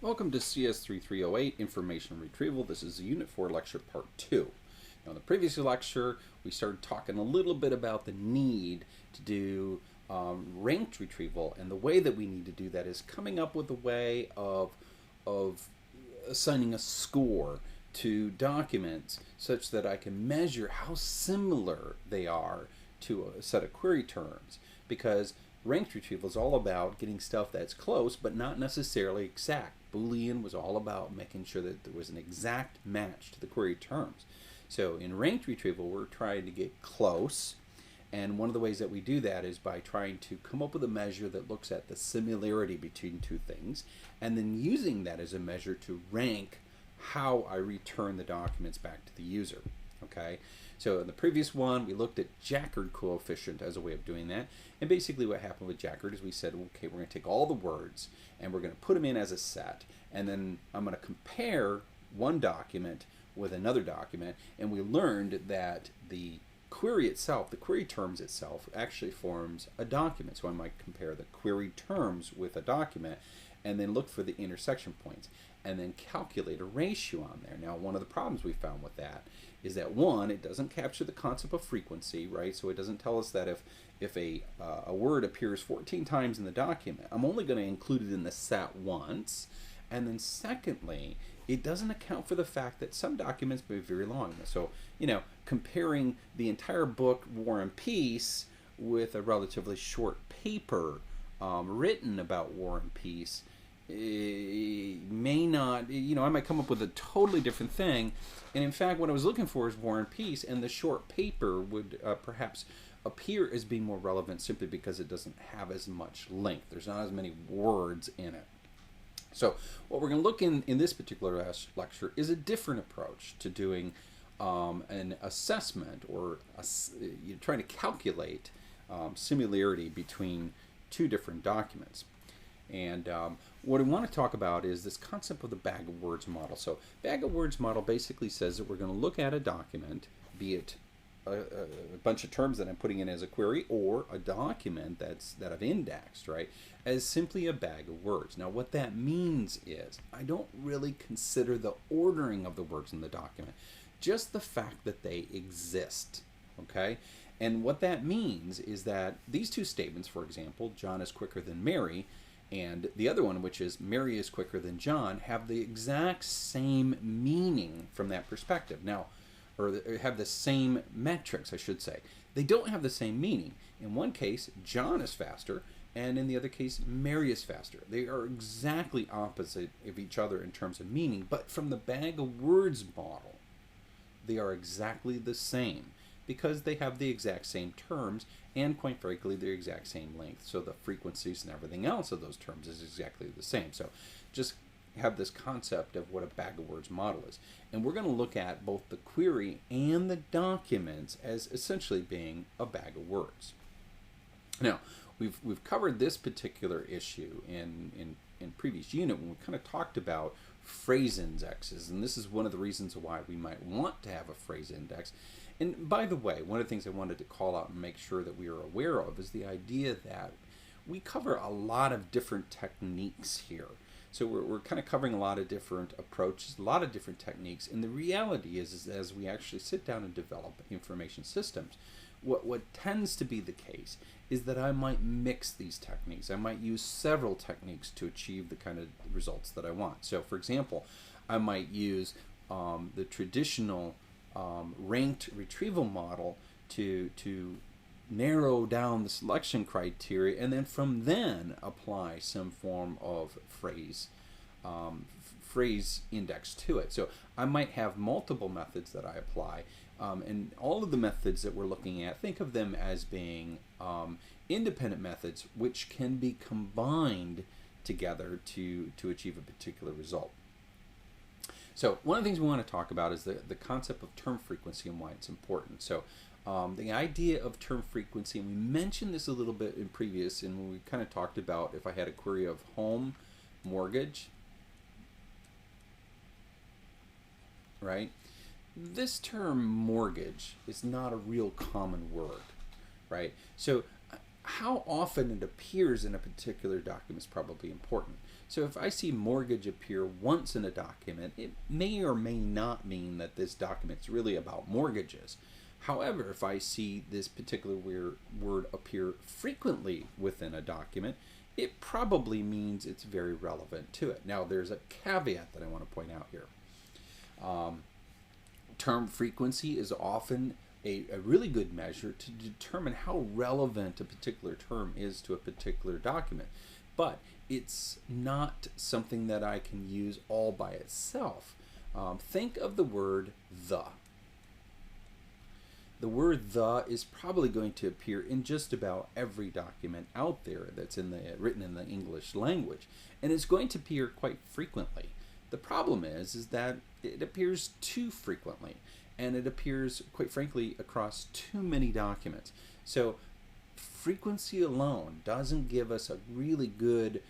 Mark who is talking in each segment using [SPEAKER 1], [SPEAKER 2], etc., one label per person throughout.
[SPEAKER 1] Welcome to CS3308 Information Retrieval. This is Unit 4 Lecture Part 2. Now in the previous lecture we started talking a little bit about the need to do ranked retrieval, and the way that we need to do that is coming up with a way of assigning a score to documents such that I can measure how similar they are to a set of query terms, because ranked retrieval is all about getting stuff that's close but not necessarily exact. Boolean was all about making sure that there was an exact match to the query terms. So in ranked retrieval we're trying to get close, and one of the ways that we do that is by trying to come up with a measure that looks at the similarity between two things, and then using that as a measure to rank how I return the documents back to the user. Okay, so in the previous one we looked at Jaccard coefficient as a way of doing that, and basically what happened with Jaccard is we said, okay, we're going to take all the words and we're going to put them in as a set, and then I'm going to compare one document with another document, and we learned that the query itself, the query terms itself, actually forms a document. So I might compare the query terms with a document and then look for the intersection points and then calculate a ratio on there. Now, one of the problems we found with that is that, one, it doesn't capture the concept of frequency, right? So it doesn't tell us that if a word appears 14 times in the document, I'm only going to include it in the set once. And then secondly, it doesn't account for the fact that some documents may be very long. So, you know, comparing the entire book, War and Peace, with a relatively short paper written about War and Peace, may not, you know, I might come up with a totally different thing. And in fact, what I was looking for is War and Peace, and the short paper would perhaps appear as being more relevant simply because it doesn't have as much length. There's not as many words in it. So what we're going to look in this particular lecture is a different approach to doing an assessment, or you're trying to calculate similarity between two different documents. And what I want to talk about is this concept of the bag of words model. So bag of words model basically says that we're going to look at a document, be it a bunch of terms that I'm putting in as a query, or a document that I've indexed, right, as simply a bag of words. Now what that means is I don't really consider the ordering of the words in the document, just the fact that they exist. Okay, and what that means is that these two statements, for example, John is quicker than Mary, and the other one, which is Mary is quicker than John, have the exact same meaning from that perspective. Now, or have the same metrics, I should say. They don't have the same meaning. In one case, John is faster, and in the other case, Mary is faster. They are exactly opposite of each other in terms of meaning, but from the bag of words model, they are exactly the same because they have the exact same terms, and quite frankly, the exact same length. So the frequencies and everything else of those terms is exactly the same. So just have this concept of what a bag of words model is. And we're going to look at both the query and the documents as essentially being a bag of words. Now, we've covered this particular issue in previous unit when we kind of talked about phrase indexes, and this is one of the reasons why we might want to have a phrase index. And by the way, one of the things I wanted to call out and make sure that we are aware of is the idea that we cover a lot of different techniques here. So we're kind of covering a lot of different approaches, a lot of different techniques, and the reality is as we actually sit down and develop information systems, what tends to be the case is that I might mix these techniques. I might use several techniques to achieve the kind of results that I want. So for example, I might use the traditional ranked retrieval model to narrow down the selection criteria, and then from then apply some form of phrase index to it. So I might have multiple methods that I apply, and all of the methods that we're looking at, think of them as being independent methods which can be combined together to achieve a particular result. So one of the things we want to talk about is the concept of term frequency and why it's important. So the idea of term frequency, and we mentioned this a little bit in previous, and when we kind of talked about if I had a query of home, mortgage, right? This term mortgage is not a real common word, right? So how often it appears in a particular document is probably important. So if I see mortgage appear once in a document, it may or may not mean that this document's really about mortgages. However, if I see this particular word appear frequently within a document, it probably means it's very relevant to it. Now, there's a caveat that I want to point out here. Term frequency is often a really good measure to determine how relevant a particular term is to a particular document. But it's not something that I can use all by itself. Think of the word the. The word the is probably going to appear in just about every document out there that's written in the English language, and it's going to appear quite frequently. The problem is that it appears too frequently, and it appears, quite frankly, across too many documents. So frequency alone doesn't give us a really good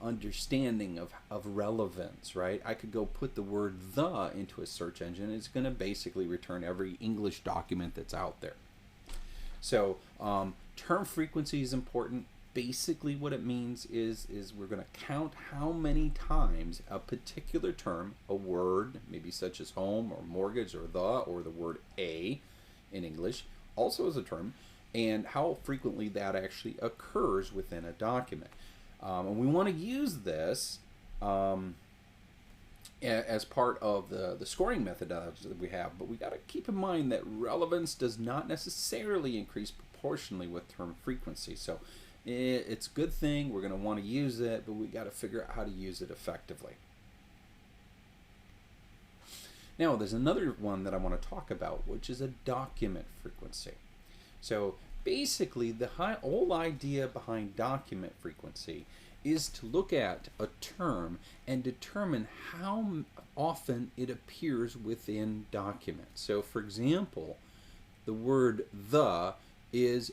[SPEAKER 1] understanding of relevance, right? I could go put the word the into a search engine, and it's going to basically return every English document that's out there. So term frequency is important. Basically what it means is we're going to count how many times a particular term, a word, maybe such as home or mortgage or the word a in English, also is a term, and how frequently that actually occurs within a document. And we want to use this as part of the scoring methodology that we have, but we got to keep in mind that relevance does not necessarily increase proportionally with term frequency. So it's a good thing, we're going to want to use it, but we got to figure out how to use it effectively. Now, there's another one that I want to talk about, which is a document frequency. So basically, the whole idea behind document frequency is to look at a term and determine how often it appears within documents. So, for example, the word the is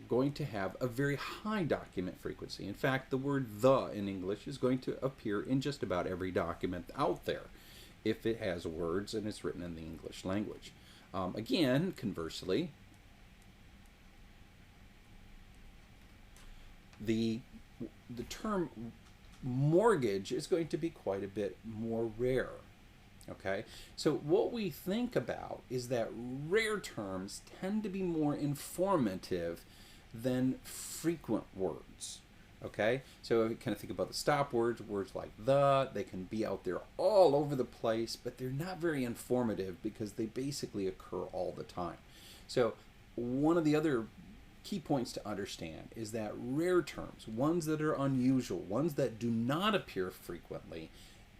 [SPEAKER 1] going to have a very high document frequency. In fact, the word the in English is going to appear in just about every document out there if it has words and it's written in the English language. Again, conversely, the term mortgage is going to be quite a bit more rare. Okay, so what we think about is that rare terms tend to be more informative than frequent words. Okay, so if you kind of think about the stop words like they can be out there all over the place, but they're not very informative because they basically occur all the time. So one of the other key points to understand is that rare terms, ones that are unusual, ones that do not appear frequently,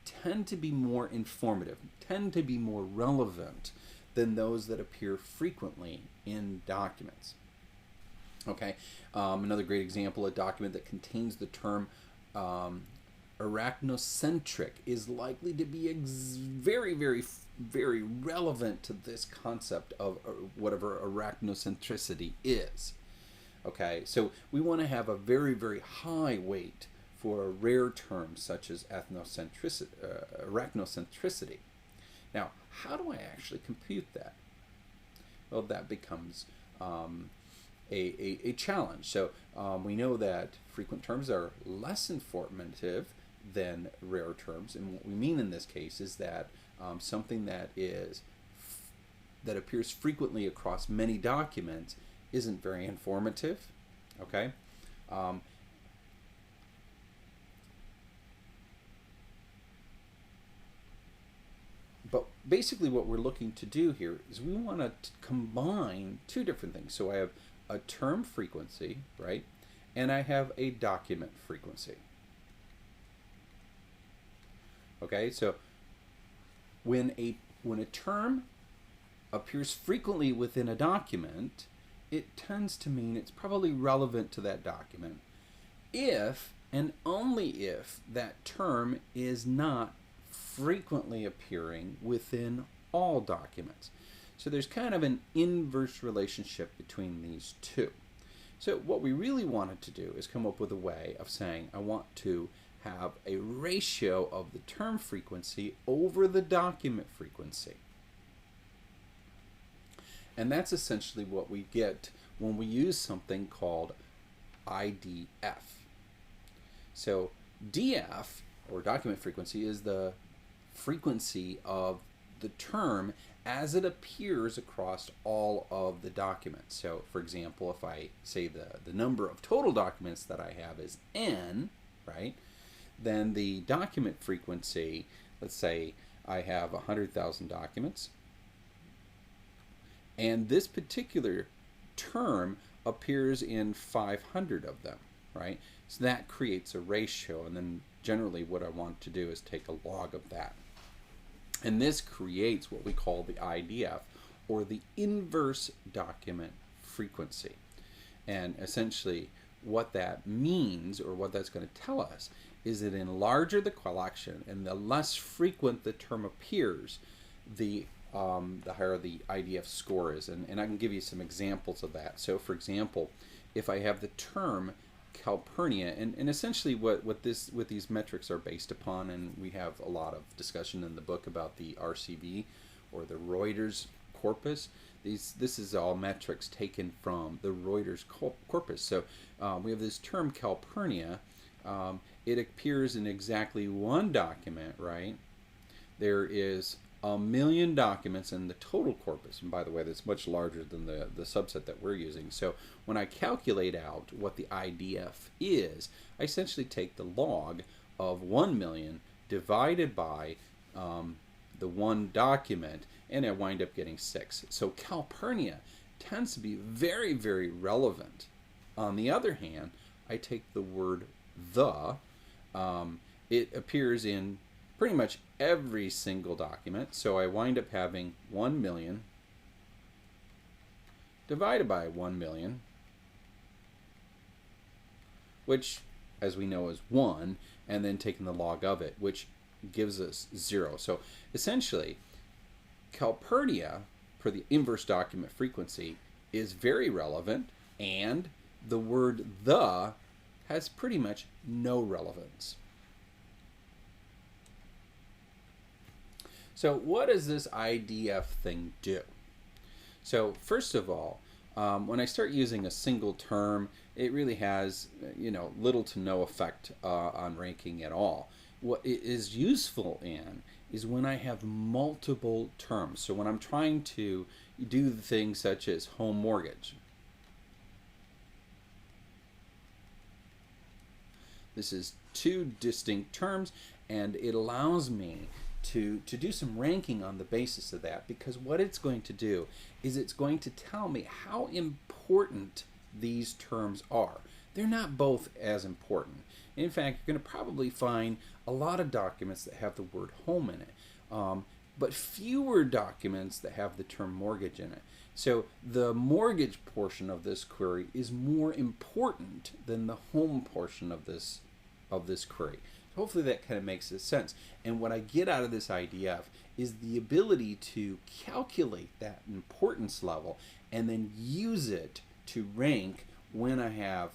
[SPEAKER 1] tend to be more informative, tend to be more relevant than those that appear frequently in documents. Okay, another great example, a document that contains the term arachnocentric is likely to be very, very, very relevant to this concept of whatever arachnocentricity is. Okay, so we want to have a very, very high weight for a rare term such as arachnocentricity. Now, how do I actually compute that? Well, that becomes a challenge. So we know that frequent terms are less informative than rare terms, and what we mean in this case is that something that appears frequently across many documents isn't very informative. Okay. But basically what we're looking to do here is we want to combine two different things. So I have a term frequency, right? And I have a document frequency. Okay, so when a term appears frequently within a document, it tends to mean it's probably relevant to that document if and only if that term is not frequently appearing within all documents. So there's kind of an inverse relationship between these two. So what we really wanted to do is come up with a way of saying I want to have a ratio of the term frequency over the document frequency. And that's essentially what we get when we use something called IDF. So DF or document frequency, is the frequency of the term as it appears across all of the documents. So, for example, if I say the number of total documents that I have is n, right, then the document frequency, let's say I have 100,000 documents, and this particular term appears in 500 of them, right? So that creates a ratio, and then generally what I want to do is take a log of that. And this creates what we call the IDF, or the inverse document frequency. And essentially what that means, or what that's going to tell us, is that in larger the collection and the less frequent the term appears, the higher the IDF score is. And I can give you some examples of that. So for example, if I have the term Calpurnia, and essentially what these metrics are based upon, and we have a lot of discussion in the book about the RCV, or the Reuters corpus. This is all metrics taken from the Reuters corpus. So we have this term Calpurnia. It appears in exactly one document, right? There is 1 million documents in the total corpus, and by the way, that's much larger than the subset that we're using. So when I calculate out what the IDF is, I essentially take the log of 1 million divided by the one document, and I wind up getting 6. So Calpurnia tends to be very, very relevant. On the other hand, I take the word the. It appears in pretty much every single document, so I wind up having 1 million divided by 1 million, which, as we know, is 1, and then taking the log of it, which gives us 0. So essentially, Calpurnia, for the inverse document frequency, is very relevant, and the word the has pretty much no relevance. So what does this IDF thing do? So first of all, when I start using a single term, it really has little to no effect on ranking at all. What it is useful in is when I have multiple terms. So when I'm trying to do things such as home mortgage. This is 2 distinct terms, and it allows me to do some ranking on the basis of that, because what it's going to do is it's going to tell me how important these terms are. They're not both as important. In fact, you're going to probably find a lot of documents that have the word home in it, but fewer documents that have the term mortgage in it. So the mortgage portion of this query is more important than the home portion of this query. Hopefully that kind of makes sense. And what I get out of this IDF is the ability to calculate that importance level and then use it to rank when I have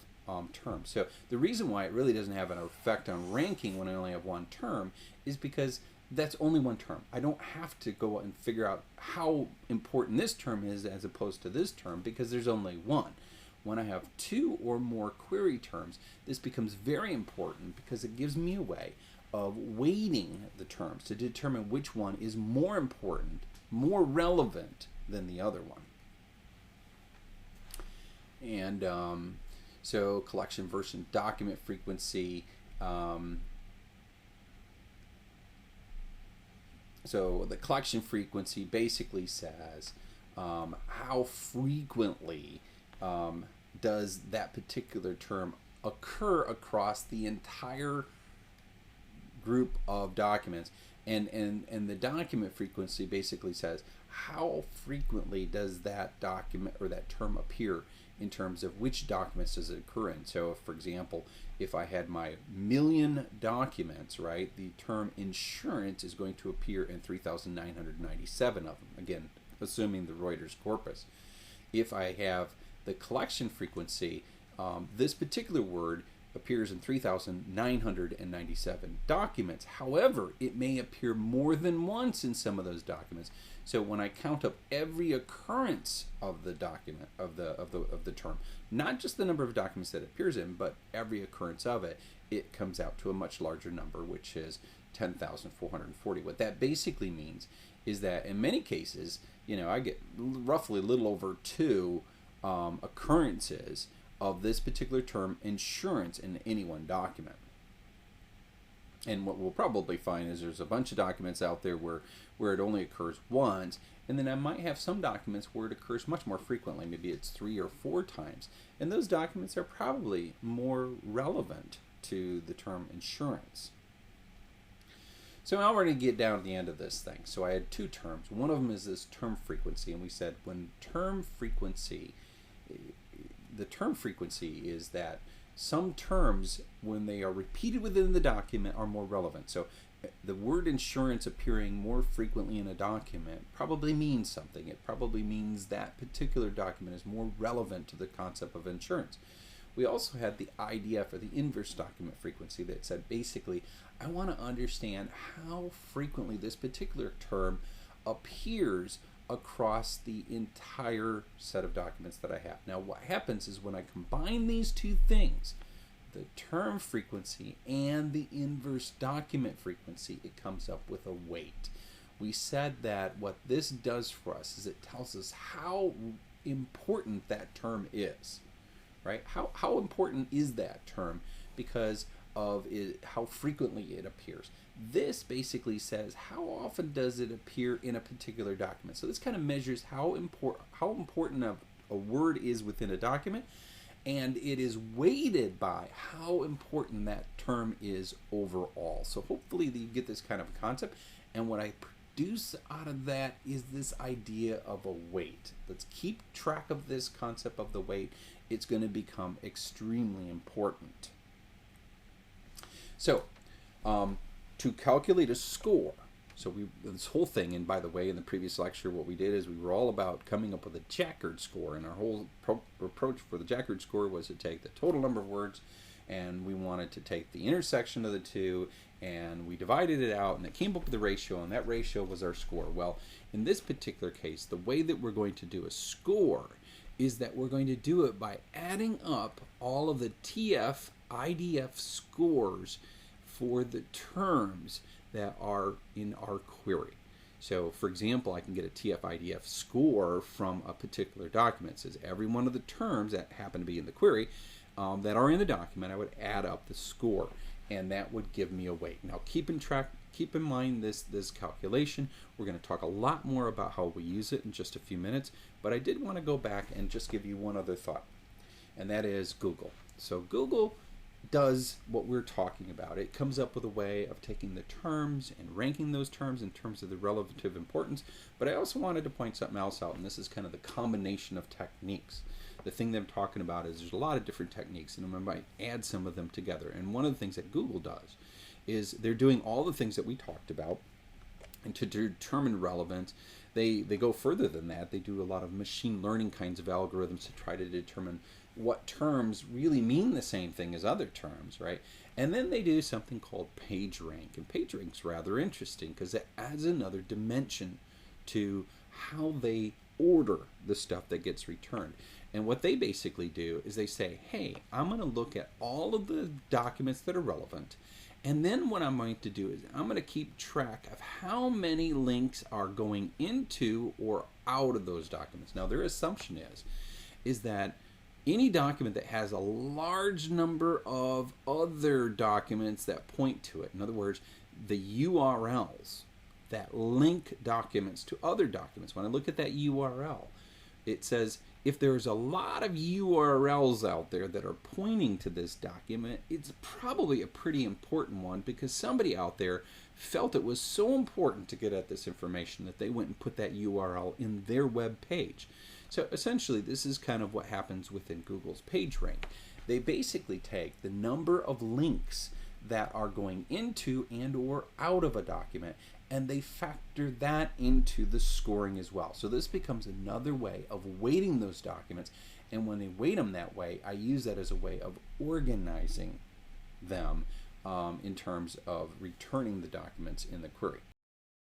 [SPEAKER 1] terms. So the reason why it really doesn't have an effect on ranking when I only have one term is because that's only one term. I don't have to go and figure out how important this term is as opposed to this term, because there's only one. When I have 2 or more query terms, this becomes very important because it gives me a way of weighting the terms to determine which one is more important, more relevant than the other one. And so collection versus document frequency. So the collection frequency basically says how frequently does that particular term occur across the entire group of documents, and the document frequency basically says how frequently does that document or that term appear in terms of which documents does it occur in. So if, for example, if I had my 1 million documents, right, the term insurance is going to appear in 3,997 of them, again assuming the Reuters corpus. If I have the collection frequency, this particular word appears in 3,997 documents. However, it may appear more than once in some of those documents. So when I count up every occurrence of the document, of the term, not just the number of documents that it appears in, but every occurrence of it, it comes out to a much larger number, which is 10,440. What that basically means is that in many cases, I get roughly a little over 2 occurrences of this particular term insurance in any one document. And what we'll probably find is there's a bunch of documents out there where it only occurs once, and then I might have some documents where it occurs much more frequently. Maybe it's 3 or 4 times. And those documents are probably more relevant to the term insurance. So now we're going to get down to the end of this thing. So I had 2 terms. One of them is this term frequency, and we said when term frequency, the term frequency is that some terms, when they are repeated within the document, are more relevant. So the word insurance appearing more frequently in a document probably means something. It probably means that particular document is more relevant to the concept of insurance. We also had the IDF, or the inverse document frequency, that said basically, I want to understand how frequently this particular term appears across the entire set of documents that I have. Now what happens is when I combine these 2 things, the term frequency and the inverse document frequency, it comes up with a weight. We said that what this does for us is it tells us how important that term is, right? How important is that term because of how frequently it appears. This basically says how often does it appear in a particular document. So this kind of measures how important a word is within a document, and it is weighted by how important that term is overall. So hopefully you get this kind of concept, and what I produce out of that is this idea of a weight. Let's keep track of this concept of the weight. It's going to become extremely important. So to calculate a score, so this whole thing, and by the way, in the previous lecture, what we did is we were all about coming up with a Jaccard score, and our whole approach for the Jaccard score was to take the total number of words, and we wanted to take the intersection of the 2, and we divided it out, and it came up with a ratio, and that ratio was our score. Well, in this particular case, the way that we're going to do a score is that we're going to do it by adding up all of the TF IDF scores for the terms that are in our query. So for example, I can get a TF IDF score from a particular document. It says every one of the terms that happen to be in the query that are in the document, I would add up the score, and that would give me a weight. Now keep in mind this calculation. We're going to talk a lot more about how we use it in just a few minutes, but I did want to go back and just give you one other thought, and that is Google. So Google does what we're talking about. It comes up with a way of taking the terms and ranking those terms in terms of the relative importance, but I also wanted to point something else out, and this is kind of the combination of techniques. The thing that I'm talking about is there's a lot of different techniques, and I might add some of them together. And one of the things that Google does is they're doing all the things that we talked about, and to determine relevance, they go further than that. They do a lot of machine learning kinds of algorithms to try to determine what terms really mean the same thing as other terms, right? And then they do something called PageRank, and PageRank's rather interesting because it adds another dimension to how they order the stuff that gets returned. And what they basically do is they say, hey, I'm going to look at all of the documents that are relevant, and then what I'm going to do is I'm going to keep track of how many links are going into or out of those documents. Now their assumption is that any document that has a large number of other documents that point to it, in other words, the URLs that link documents to other documents, when I look at that URL, it says if there's a lot of URLs out there that are pointing to this document, it's probably a pretty important one because somebody out there felt it was so important to get at this information that they went and put that URL in their web page. So essentially, this is kind of what happens within Google's PageRank. They basically take the number of links that are going into and or out of a document, and they factor that into the scoring as well. So this becomes another way of weighting those documents, and when they weight them that way, I use that as a way of organizing them in terms of returning the documents in the query.